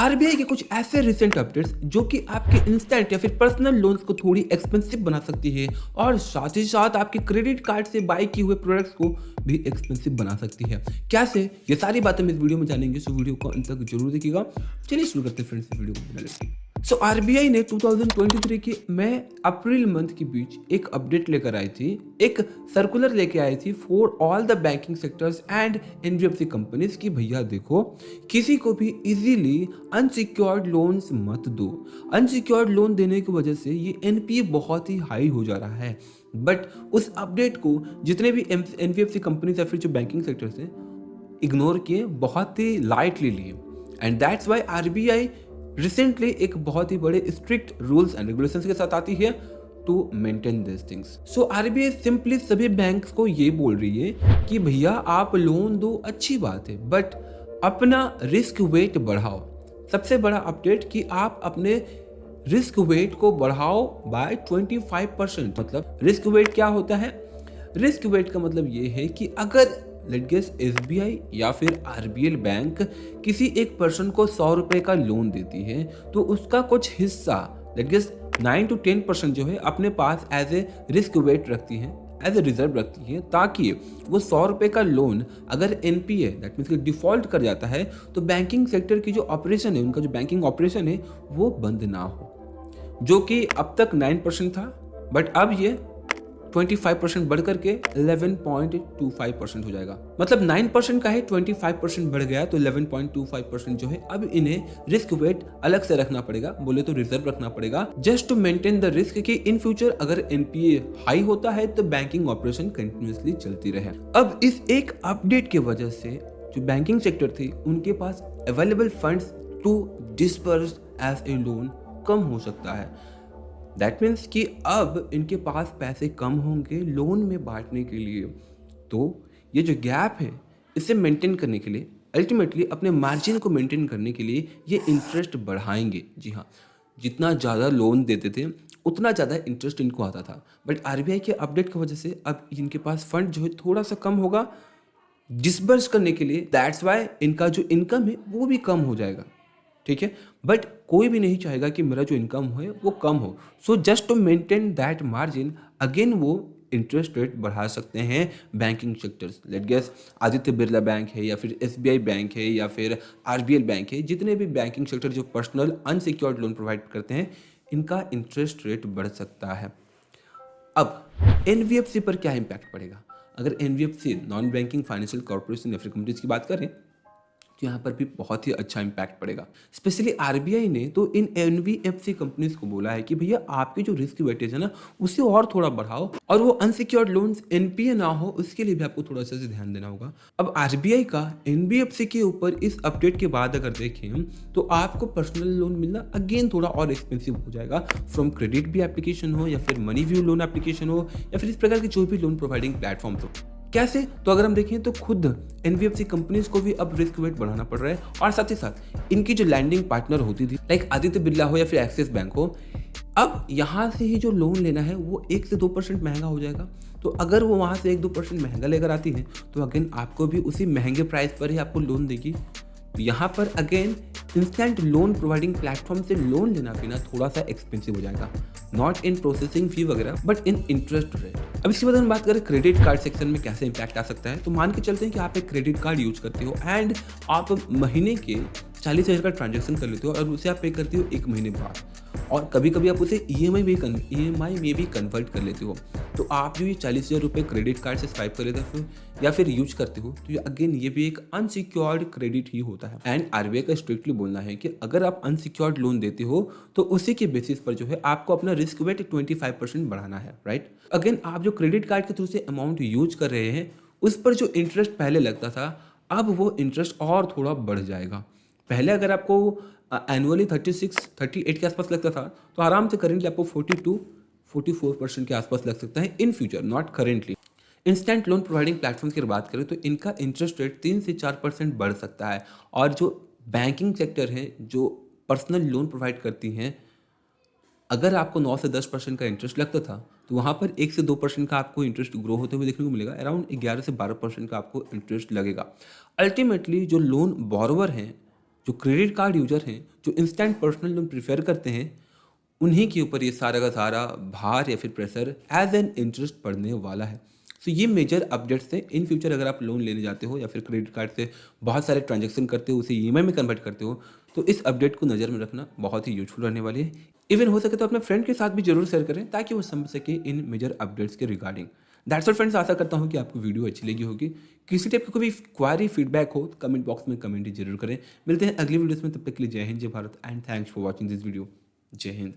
RBI के कुछ ऐसे रिसेंट अपडेट्स जो कि आपके इंस्टेंट या फिर पर्सनल लोन्स को थोड़ी एक्सपेंसिव बना सकती है और साथ ही साथ आपके क्रेडिट कार्ड से बाय किए हुए प्रोडक्ट्स को भी एक्सपेंसिव बना सकती है। कैसे, ये सारी बातें हम इस वीडियो में जानेंगे, सो वीडियो को अंत तक जरूर देखिएगा। चलिए शुरू करते हैं फ्रेंड्स इस वीडियो को बिना लेट। सो आरबीआई ने 2023 के मई अप्रैल मंथ के बीच एक अपडेट लेकर आई थी, एक सर्कुलर लेके आई थी for all the banking sectors and NBFC companies की भैया देखो, किसी को भी इजीली अनसिक्योर्ड लोन्स मत दो। अनसिक्योर्ड लोन देने की वजह से ये एनपीए बहुत ही हाई हो जा रहा है। बट उस अपडेट को जितने भी एनबीएफसी कंपनीज या फिर जो बैंकिंग सेक्टर से इग्नोर किए, बहुत ही लाइटली लिए, and that's why RBI recently एक बहुत ही बड़े स्ट्रिक्ट रूल्स एंड रेगुलेशंस के साथ आती है to maintain this things. So RBI simply सभी बैंक्स को ये बोल रही है कि भैया आप लोन दो, अच्छी बात है, बट अपना रिस्क वेट बढ़ाओ। सबसे बड़ा अपडेट कि आप अपने रिस्क वेट को बढ़ाओ बाय 25%। मतलब रिस्क वेट क्या होता है? रिस्क वेट का मतलब ये है कि अगर लेट गेस एसबीआई या फिर आरबीएल बैंक किसी एक पर्सन को 100 रुपए का लोन देती है, तो उसका कुछ हिस्सा लेट गेस 9 to 10% जो है अपने पास एज ए रिस्क वेट रखती है, एज ए रिजर्व रखती है, ताकि वो 100 रुपए का लोन अगर एनपीए दैट मीन्स डिफॉल्ट कर जाता है तो बैंकिंग सेक्टर की जो ऑपरेशन है, उनका जो बैंकिंग ऑपरेशन है वो बंद ना हो। जो कि अब तक 9% था, बट अब ये 25% बढ़ करके 11.25% हो जाएगा। मतलब 9% का है, 25% बढ़ गया तो 11.25% जो है अब इन्हें रिस्क वेट अलग से रखना पड़ेगा, बोले तो रिजर्व रखना पड़ेगा, just to maintain the risk कि इन फ्यूचर अगर एनपीए हाई होता है तो बैंकिंग ऑपरेशन कंटिन्यूअसली चलती रहे। अब इस एक अपडेट की वजह से जो बैंकिंग सेक्टर थी उनके पास available funds to disperse as a loan कम हो सकता है। दैट मीन्स कि अब इनके पास पैसे कम होंगे लोन में बांटने के लिए। तो ये जो गैप है इसे मेंटेन करने के लिए, अल्टीमेटली अपने मार्जिन को मेंटेन करने के लिए ये इंटरेस्ट बढ़ाएंगे। जी हाँ, जितना ज़्यादा लोन देते थे उतना ज़्यादा इंटरेस्ट इनको आता था, बट आरबीआई के अपडेट की वजह से अब इनके पास फंड जो है थोड़ा सा कम होगा डिसबर्स करने के लिए। दैट्स वाई इनका जो इनकम है वो भी कम हो जाएगा, ठीक है। बट कोई भी नहीं चाहेगा कि मेरा जो इनकम है वो कम हो। So just to maintain that margin again वो इंटरेस्ट रेट बढ़ा सकते हैं banking sectors. Let guess Aditya Birla bank है या फिर एसबीआई बैंक है या फिर आरबीएल बैंक है, जितने भी बैंकिंग सेक्टर जो पर्सनल अनसिक्योर्ड लोन प्रोवाइड करते हैं, इनका इंटरेस्ट रेट बढ़ सकता है। अब एनबीएफसी पर क्या इम्पैक्ट पड़ेगा? अगर NBFC non banking financial corporation या फिर कंपनीज की बात करें तो यहाँ पर भी बहुत ही अच्छा इम्पैक्ट पड़ेगा। स्पेशली आरबीआई ने तो इन एनबीएफसी कंपनीज को बोला है कि भैया आपकी जो रिस्क वेटेज है ना उसे और थोड़ा बढ़ाओ, और वो अनसिक्योर्ड लोन्स एनपीए ना हो उसके लिए भी आपको थोड़ा सा ध्यान देना होगा। अब आरबीआई का एनबीएफसी के ऊपर इस अपडेट के बाद अगर देखें तो आपको पर्सनल लोन मिलना अगेन थोड़ा और एक्सपेंसिव हो जाएगा, फ्रॉम क्रेडिट भी एप्लीकेशन हो या फिर मनी व्यू लोन एप्लीकेशन हो या फिर इस प्रकार के जो भी लोन प्रोवाइडिंग प्लेटफॉर्म हो। कैसे? तो अगर हम देखें तो खुद एनबीएफसी कंपनीज को भी अब रिस्क वेट बढ़ाना पड़ रहा है, और साथ ही साथ इनकी जो लैंडिंग पार्टनर होती थी लाइक आदित्य बिरला हो या फिर एक्सिस बैंक हो, अब यहाँ से ही जो लोन लेना है वो 1 से 2% महंगा हो जाएगा। तो अगर वो वहाँ से 1-2% महंगा लेकर आती है तो अगेन आपको भी उसी महंगे प्राइस पर ही आपको लोन देगी। तो यहाँ पर again instant loan providing platform से लोन लेना पीना थोड़ा सा एक्सपेंसिव हो जाएगा, नॉट इन प्रोसेसिंग फी वगैरह बट इन इंटरेस्ट रेट। अब इसके बाद हम बात करें क्रेडिट कार्ड सेक्शन में कैसे इंपैक्ट आ सकता है। तो मान के चलते हैं कि आप एक क्रेडिट कार्ड यूज करते हो एंड आप महीने के 40,000 का ट्रांजेक्शन कर लेते हो और उसे आप पे करते हो 1 महीने बाद, और कभी कभी आप उसे ईएमआई में भी कन्वर्ट कर लेते हो। तो आप जो ये 40,000 रुपये क्रेडिट कार्ड से स्वाइप कर लेते हो या फिर यूज करते हो, तो अगेन ये भी एक अनसिक्योर्ड क्रेडिट ही होता है। एंड आरबीआई का स्ट्रिक्टली बोलना है कि अगर आप अनसिक्योर्ड लोन देते हो तो उसी के बेसिस पर जो है आपको अपना रिस्क वेट 25% बढ़ाना है, राइट। अगेन आप जो क्रेडिट कार्ड के थ्रू से अमाउंट यूज कर रहे हैं उस पर जो इंटरेस्ट पहले लगता था अब वो इंटरेस्ट और थोड़ा बढ़ जाएगा। पहले अगर आपको एनुअली 38 के आसपास लगता था, तो आराम से करेंटली आपको 44% के आसपास लग सकता है in future, not currently. Instant loan providing platform की बात करें तो इनका इंटरेस्ट रेट 3 से 4% बढ़ सकता है, और जो बैंकिंग सेक्टर है जो पर्सनल लोन प्रोवाइड करती हैं, अगर आपको 9 से 10% का इंटरेस्ट लगता था तो वहाँ पर 1 से 2% का आपको इंटरेस्ट ग्रो होते हुए देखने को मिलेगा, अराउंड 11 से 12% का आपको इंटरेस्ट लगेगा। अल्टीमेटली जो लोन बॉरोवर हैं जो क्रेडिट कार्ड यूजर हैं, जो इंस्टेंट पर्सनल लोन प्रेफर करते हैं, उन्हीं के ऊपर ये सारा का सारा भार या फिर प्रेशर एज एन इंटरेस्ट पड़ने वाला है। सो ये मेजर अपडेट्स हैं। इन फ्यूचर अगर आप लोन लेने जाते हो या फिर क्रेडिट कार्ड से बहुत सारे ट्रांजैक्शन करते हो, उसे ईएमआई में कन्वर्ट करते हो, तो इस अपडेट को नज़र में रखना बहुत ही यूजफुल रहने वाली है। इवन हो सके तो अपने फ्रेंड के साथ भी जरूर शेयर करें ताकि वो समझ सके इन मेजर अपडेट्स के रिगार्डिंग। दैट्स ऑल फ्रेंड्स, आशा करता हूँ कि आपको वीडियो अच्छी लगी होगी। किसी टाइप की कोई क्वारी फीडबैक हो तो कमेंट बॉक्स में कमेंट जरूर करें। मिलते हैं अगली वीडियोस में, तब तक के लिए जय हिंद, जय Bharat and thanks for watching this video. जय हिंद।